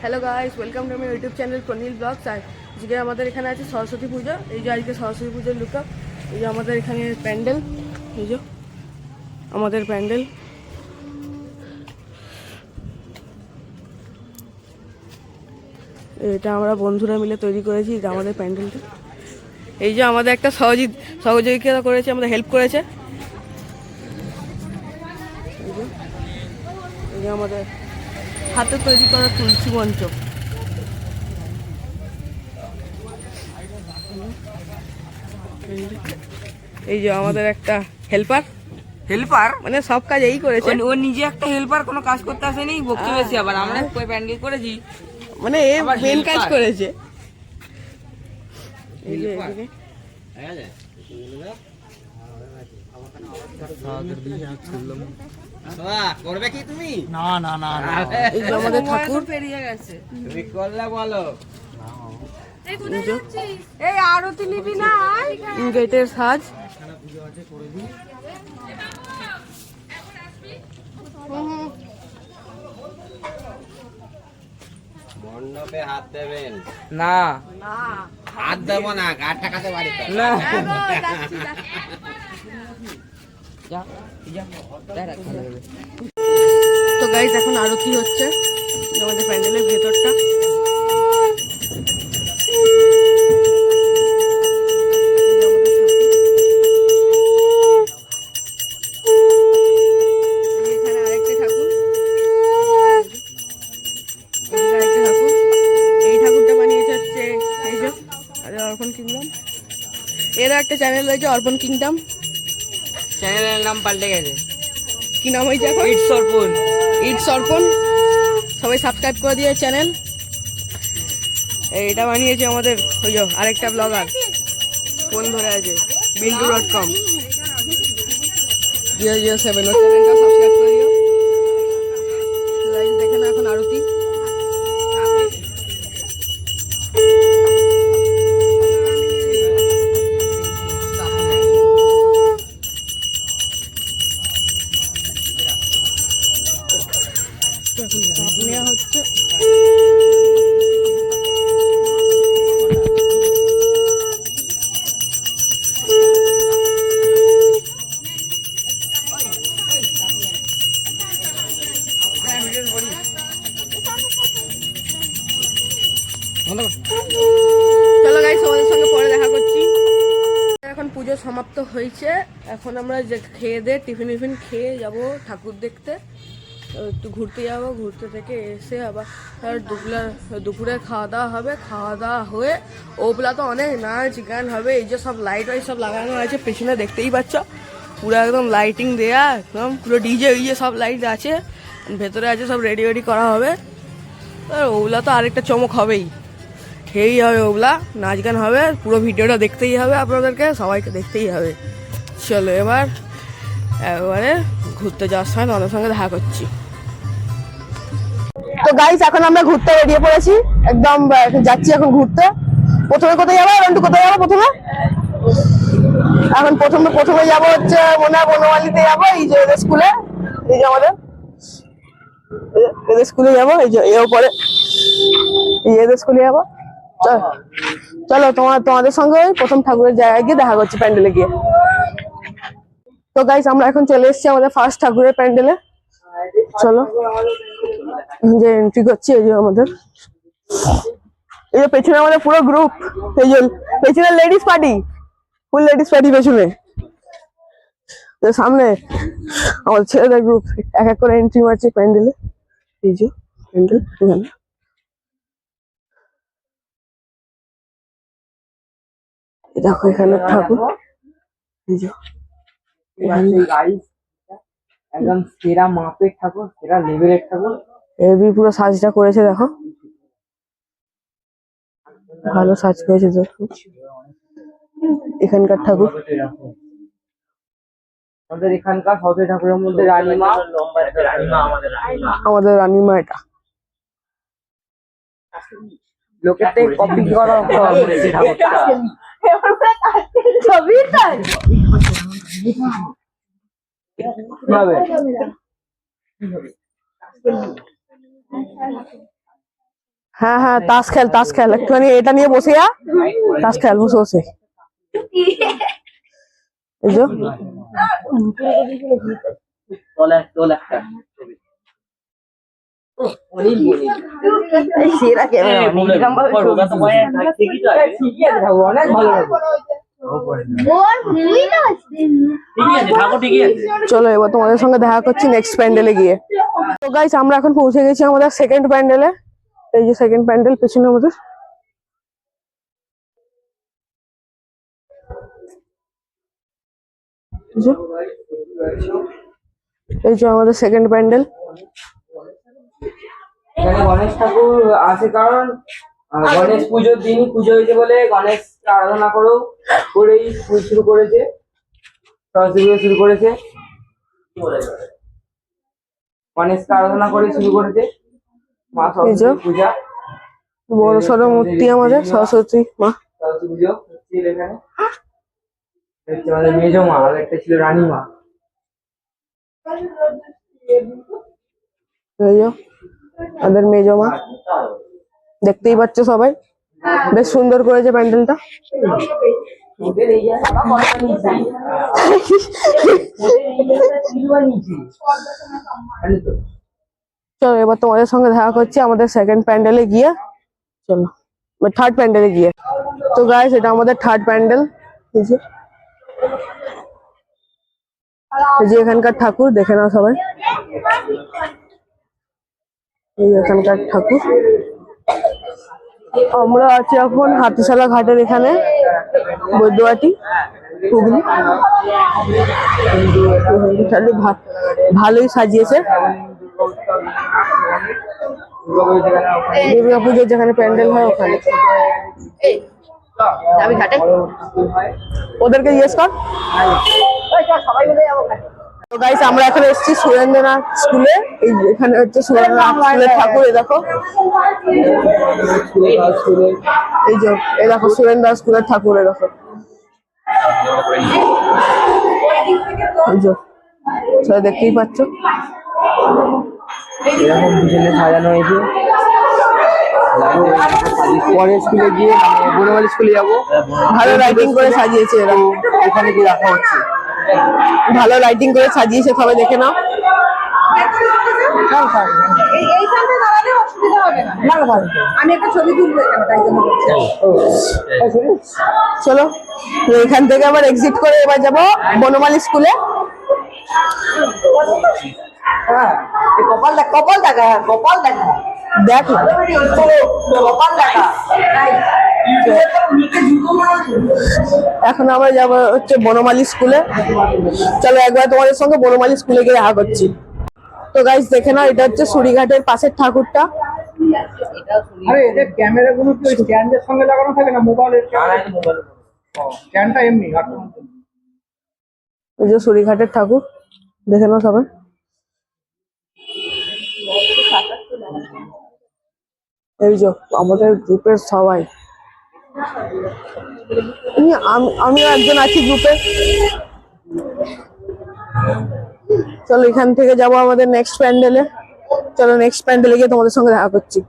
Hello guys, welcome to my YouTube channel Pranil vlogs. আর আজকে আমাদের এখানে আছে সরস্বতী পুজো। এই যে আজকে সরস্বতী পুজোর লুকআপ। এই যে আমাদের এখানে প্যান্ডেল, এই যে আমাদের প্যান্ডেল। এটা আমরা বন্ধুরা মিলে তৈরি করেছি, এটা আমাদের প্যান্ডেলটা। এই যে আমাদের একটা সহযোগিতা করেছে, আমাদের হেল্প করেছে। এই যে আমাদের হাতে তৈরি করা তুলসী মঞ্চ। এই যে আমাদের একটা হেল্পার মানে সব কাজ এই করেছে। ও নিজে একটা হেল্পার, কোনো কাজ করতে আসেনি, বকতে বেশি। আবার আমরা প্যান্ডেল করেছি, মানে এ মেন কাজ করেছে। এই যে করবে কি তুমি? না না না, এই যে আমাদের ঠাকুর পেরিয়ে গেছে, তুমি করলে বলো। এই আরতি নিবি না, গেটের সাজ। মণ্ডপে হাত দেবেন না, হাত দেবো না, গাড় টাকাতে বাড়িতে না। তো গাইস, এখন আরতি হচ্ছে আমাদের প্যান্ডেলের ভেতরটা। এরা একটা চ্যানেল রয়েছে অর্পণ কিংডম, চ্যানেলের নাম পাল্টে গেছে। কি নাম হয়েছে এখন? ইটস অর্পণ। সবাই সাবস্ক্রাইব করে দিয়ে চ্যানেল। এটা বানিয়েছে আমাদের ওই যে আরেকটা ব্লগার, ফোন ধরে আছে, bindu.com 007। ওর চ্যানেলটা সাবস্ক্রাইব করে দিও। দেখে না এখন আরতি। নেওয়া হচ্ছে। চলো গাইস, তোমাদের সঙ্গে পরে দেখা করছি। এখন পুজো সমাপ্ত হয়েছে। এখন আমরা যে খেয়ে দিয়ে টিফিন খেয়ে যাব ঠাকুর দেখতে। একটু ঘুরতে যাবো, ঘুরতে থেকে এসে আবার দুপুরে খাওয়া দাওয়া হবে। খাওয়া দাওয়া হয়ে ওগুলা তো অনেক নাচ গান হবে। এই যে সব লাইট ওয়াইট সব লাগানো আছে পেছনে, দেখতেই পাচ্ছ পুরো একদম লাইটিং দেয়া, একদম পুরো ডিজে সব লাইট আছে ভেতরে আছে, সব রেডি রেডি করা হবে। ওগুলা তো আরেকটা চমক হবেই, হেই হবে ওগুলা, নাচ গান হবে। পুরো ভিডিওটা দেখতেই হবে আপনাদেরকে, সবাইকে দেখতেই হবে। চলো এবারে ঘুরতে যাওয়ার সময় তোমাদের সঙ্গে দেখা করছি। তো গাইস, এখন আমরা ঘুরতে বেরিয়ে পড়েছি, একদম যাচ্ছি এখন ঘুরতে। প্রথমে কোথায় যাবো? কোথায় যাবো প্রথমে? এখন প্রথমে যাবো হচ্ছে মনে হয় বনমালীতে যাবো। এই যে এদের স্কুলে, এই যে আমাদের এদের স্কুলে যাবো। এই যে এর পরে এদের স্কুলে যাবো। চলো তোমাদের সঙ্গে প্রথম ঠাকুরের জায়গায় গিয়ে দেখা করছি, প্যান্ডেলে গিয়ে। তো গাইস, আমরা এখন চলে এসেছি আমাদের ফার্স্ট ঠাকুরের প্যান্ডেলে। চলো যে এন্ট্রি করছি। এই যে আমাদের এই যে পেছনে আমাদের পুরো গ্রুপ, এই যে পেছনে লেডিস পার্টি, ফুল লেডিস পার্টি পেছনে। সামনে আমাদের ছেলেদের গ্রুপ এক এক করে এন্ট্রি মারছে প্যান্ডেলে। এই যে প্যান্ডেল এখানে, দেখো এখানে ঠাকুর। এই যে একদম সেরা মাপের ঠাকুর, সেরা লেভেলের ঠাকুর। এবি পুরো সাজটা করেছে, দেখো ভালো সাজ করেছে। দেখো এখানকার ঠাকুর, আমাদের এখানকার সরস্বতী ঠাকুরের মধ্যে রানীমা, আমাদের রানীমা। এটা লোকের থেকে কপি করা হ্যাঁ হ্যাঁ, তাস খেল একটুখানি, এটা নিয়ে বসে যা, তাস খেল বসে বসে। এই যে চলো এবার তোমাদের সঙ্গে দেখা করছি নেক্সট প্যান্ডেলে গিয়ে। তো গাইস আমরা এখন পৌঁছে গেছি আমাদের সেকেন্ড প্যান্ডেলে। এই যে সেকেন্ড প্যান্ডেল পেছনে আমাদের। এই যে আমাদের সেকেন্ড প্যান্ডেল। এখানে গণেশ ঠাকুর আছে কারণ গণেশ পুজোর দিনই পুজো হয়েছে বলে গণেশ আরাধনা করেই শুরু করেছে, সরস্বতী পুজো শুরু করেছে। গণেশকে আরাধনা করে শুরু করেছে মা সরস্বতী পূজা। বড় সড়ো মূর্তি আমাদের সরস্বতী মা। সরস্বতী পুজো হচ্ছে এখানে, হচ্ছে আমাদের মেজ মা, আর একটা ছিল রানী মা। আমাদের মেজ মা, দেখতেই পাচ্ছ সবাই, বেশ সুন্দর করেছে প্যান্ডেলটা। চলো এবার তোমাদের সঙ্গে দেখা করছি আমাদের সেকেন্ড প্যান্ডেলে গিয়ে। চলো থার্ড প্যান্ডেলে গিয়ে। তো গাইস এটা আমাদের থার্ড প্যান্ডেল। এই যে এখানকার ঠাকুর দেখে নাও সবাই, এই এখানকার ঠাকুর। আমরা আছি এখন হাতিশালা ঘাটের এখানে, বৈদ্যবাটি হুগলি। ভালোই সাজিয়েছে, দুর্গা পুজোর যেখানে প্যান্ডেল হয় ওখানে। ওদেরকে জিজ্ঞেস কর। তো গাইস আমরা এখন এসেছি সুরেন্দ্রনাথ স্কুলে। এই এখানে হচ্ছে সুরেন্দ্রনাথ স্কুলের ঠাকুর। এই দেখো, এই যে এই দেখো সুরেন্দ্রনাথ স্কুলের ঠাকুর। এই দেখো, এই যে সবাই দেখতেই পাচ্ছ এরকম পিছনে সাজানো হয়েছে। পরের স্কুলে গিয়ে বনমালী স্কুলে যাবো, ভালো লাইটিং করে সাজিয়েছে এরা। ওখানে গিয়ে রাখা হচ্ছে, ভালো লাইটিং করে সাজিয়েছে, সবাই দেখে নাও। আমি একটা ছবি তুলবো এখানে, তাই জন্য চলো এখান থেকে আবার এক্সিট করে এবার যাবো বনমালী স্কুলে। হ্যাঁ কপাল দেখা, কপাল দেখা দেখ কপাল দেখা। এখন আমরা যাবো হচ্ছে বনমালী স্কুলে। চলো একবার তোমাদের সঙ্গে বনমালী স্কুলে গিয়ে দেখা করছি। তো গাইস দেখে নাও, এটা হচ্ছে সুরিঘাটের পাশের ঠাকুরটা। আরে এদের ক্যামেরা গুলো কি ওই স্ট্যান্ডের সঙ্গে লাগানো থাকে না? মোবাইলের স্ট্যান্ডটা এমনি এই যে সুরিঘাটের ঠাকুর দেখে নাও সবাই। এই যে আমাদের গ্রুপের সবাই, আমিও একজন আছি গ্রুপে। চলো এখান থেকে যাবো আমাদের নেক্সট প্যান্ডেলে। চলো নেক্সট প্যান্ডেলে গিয়ে তোমাদের সঙ্গে দেখা করছি।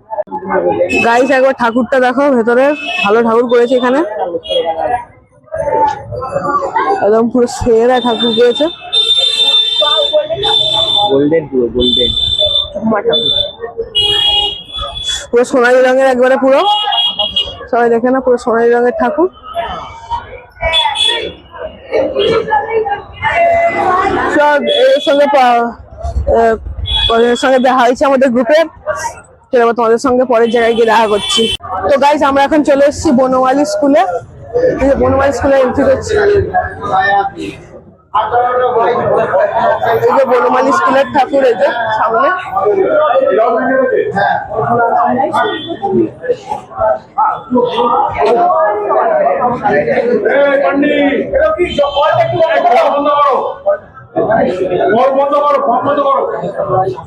গাইস একবার ঠাকুরটা দেখো, ভেতরে ভালো ঠাকুর করেছে এখানে, একদম পুরো সেরা ঠাকুর করেছে। গোল্ডেন পুরো গোল্ডেন পুরো সোনালী রঙের, একবারে পুরো সবাই দেখে না, পুরো সোনালী রঙের ঠাকুর। সব এর সঙ্গে দেখা হয়েছে আমাদের গ্রুপের। এবার তোমাদের সঙ্গে পরের জায়গায় গিয়ে দেখা করছি। তো গাইস আমরা এখন চলে এসেছি বনমালী স্কুলে। বনমালী স্কুলে এন্ট্রি করছি। এই যে বনমালী স্কুলের ঠাকুর, এই যে সামনে।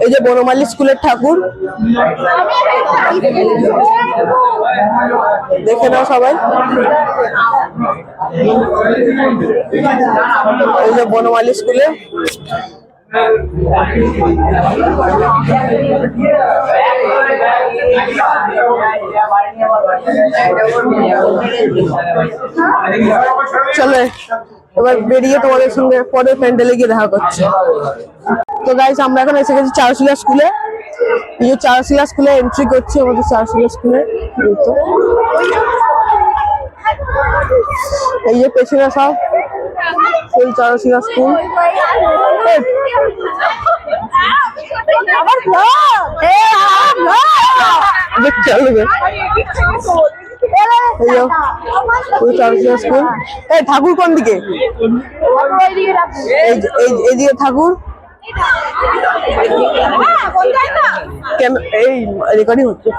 এই যে বনমালী স্কুলের ঠাকুর দেখে নাও সবাই। এই যে বনমালী স্কুলে চলে এবার বেরিয়ে তোমাদের সঙ্গে পরে প্যান্ডেলে গিয়ে দেখা করছি। তো গাইস আমরা এখন এসে গেছি চারুশিলা স্কুলে। এই যে চারুশিলা স্কুলে এন্ট্রি করছি আমাদের চারুশিলা স্কুলে। এই যে পেছনে সব সেই চারুশিলা স্কুল। চলবে স্কুল। এই ঠাকুর কোন দিকে? এইদিকে ঠাকুর। কেন এই রেকর্ডিং হচ্ছে?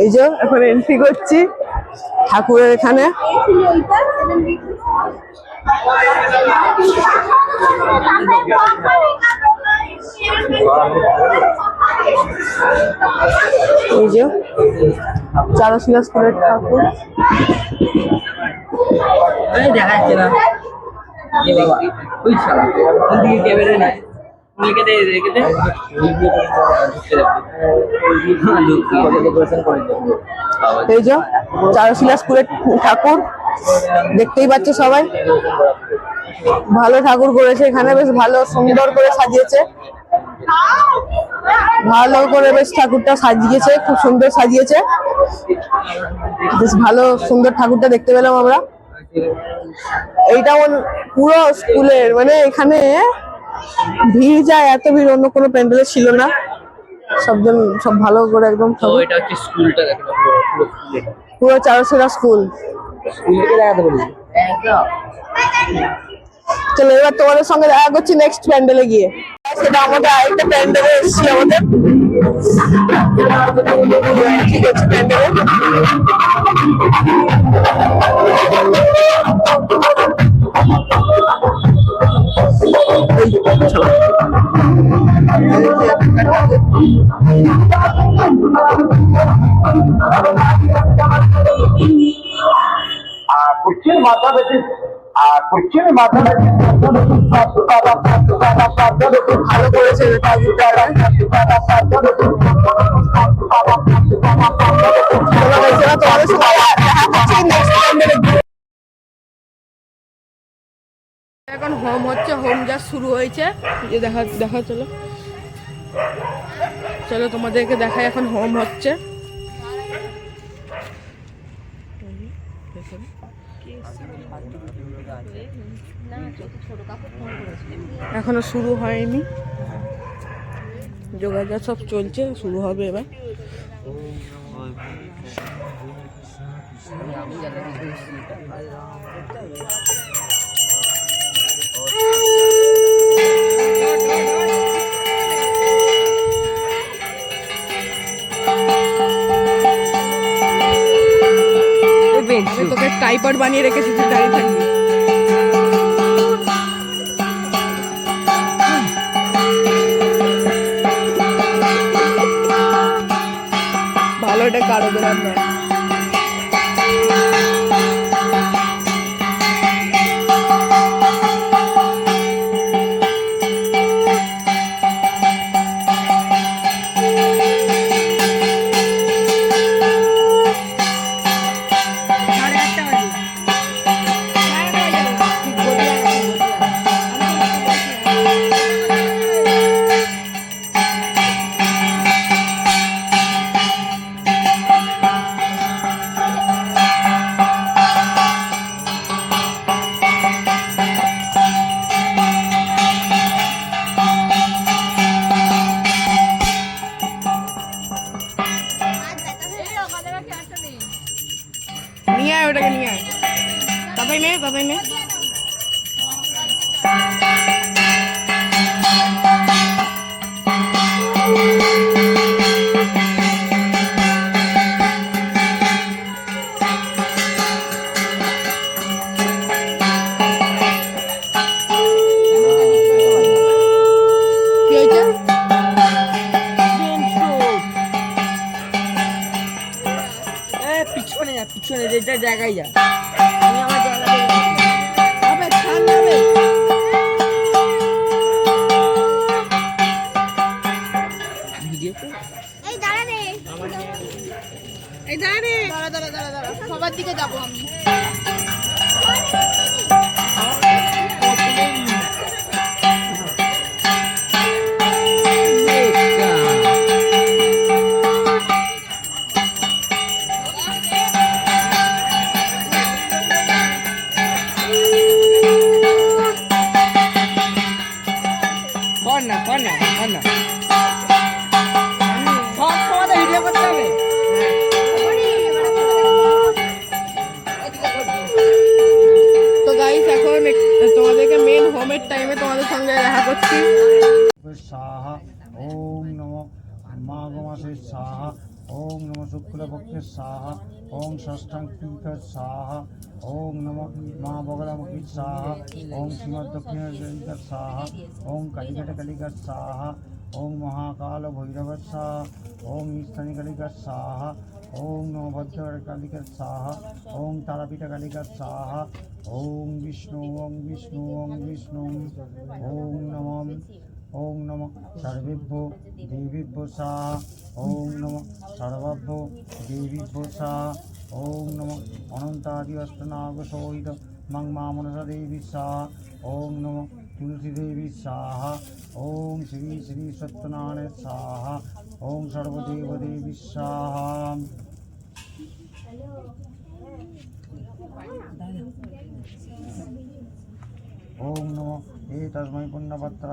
এই যে এখন এন্ট্রি করছি ঠাকুরের এখানে। এই যে চারুশিলা স্কুলের ঠাকুর। দেখা যাচ্ছে না ক্যামেরা নাই। এই যে চারুশিলা স্কুলের ঠাকুর দেখতেই পাচ্ছ সবাই। ভালো ঠাকুর করেছে এখানে, বেশ ভালো সুন্দর করে সাজিয়েছে। ভালো করে বেশ ঠাকুরটা সাজিয়েছে, খুব সুন্দর সাজিয়েছে। বেশ ভালো সুন্দর ঠাকুরটা দেখতে পেলাম আমরা। এইটা পুরো স্কুলের মানে এখানে ভিড় যায়, এত ভিড় অন্য কোনো প্যান্ডেলে ছিল না। সব ভালো করে একদম এটা হচ্ছে স্কুলটা পুরো চারুশিলা স্কুল। স্কুলটাকে দেখাতে বলি। চলো এবার তোমাদের সঙ্গে দেখা করছি নেক্সট প্যান্ডেলে গিয়ে। সেটা আমাদের আরেকটা প্যান্ডেলে এসেছি আমাদের। ঠিক আছে প্যান্ডেলে कुछ माता बेटी कुछ माता बेटी ভালো করেছে এখন হোম হচ্ছে, হোম যা শুরু হয়েছে যে দেখা চলো চলো তোমাদেরকে দেখাই এখন হোম হচ্ছে। এখনো শুরু হয়নি, যোগাযোগ সব চলছে, শুরু হবে এবার। তোকে টাইপড বানিয়ে রেখেছি, তুই দাঁড়িয়ে থাকবি। ভালো, এটা কারো বেলার নয়। নিয়ে আয় ওটাকে, নিয়ে আয়। তাতাই নে, তাতাই নে। কি হয়েছে? পিছনে যা, পিছনে যেটা জায়গায় যা। আবে ছাড় না। দিয়েছে এই দাঁড়া রে দাঁড়া দাঁড়া সবার দিকে যাবো আমি কর না সব সময় ভিডিও করতে হবে। তো গাইস এখন তোমাদেরকে মেন হোমের টাইমে তোমাদের সঙ্গে দেখা করছি। स्वाहा ओम नमो माघ मासे स्वाहा ओम नमो शुक्लपक्षे स्वाहा ओम षष्ठांग स्वाहा ओम नमो माँ बगलामुखी स्वाहा ओम श्रीमद्दक्षिण स्वाहा ओम कलिकट कलिका स्वाहा ओम महाकाल भैरव स्वाहा ओम ईशानी कलिका स्वाहा ओम नमो भद्र कालिका स्वाहा ओम तारापीठ कालिका स्वाहा ओम विष्णु ओम नमो ओम नमो सर्वेभ्यो देवीभ्यो स्वाहा ओम नमो सर्वभ्यो देवीभ्यो स्वाहा ओम नमो अनंतादि अष्टनाग सहित मंग मा मनसा देवी स्वाहा ओम नमो तुलसी देवी स्वाहा ओम श्री श्री सत्यनारायण स्वाहा ओम सर्वदेव देवी स्वाहा ओम नमो ए तस्मै पुण्यपत्र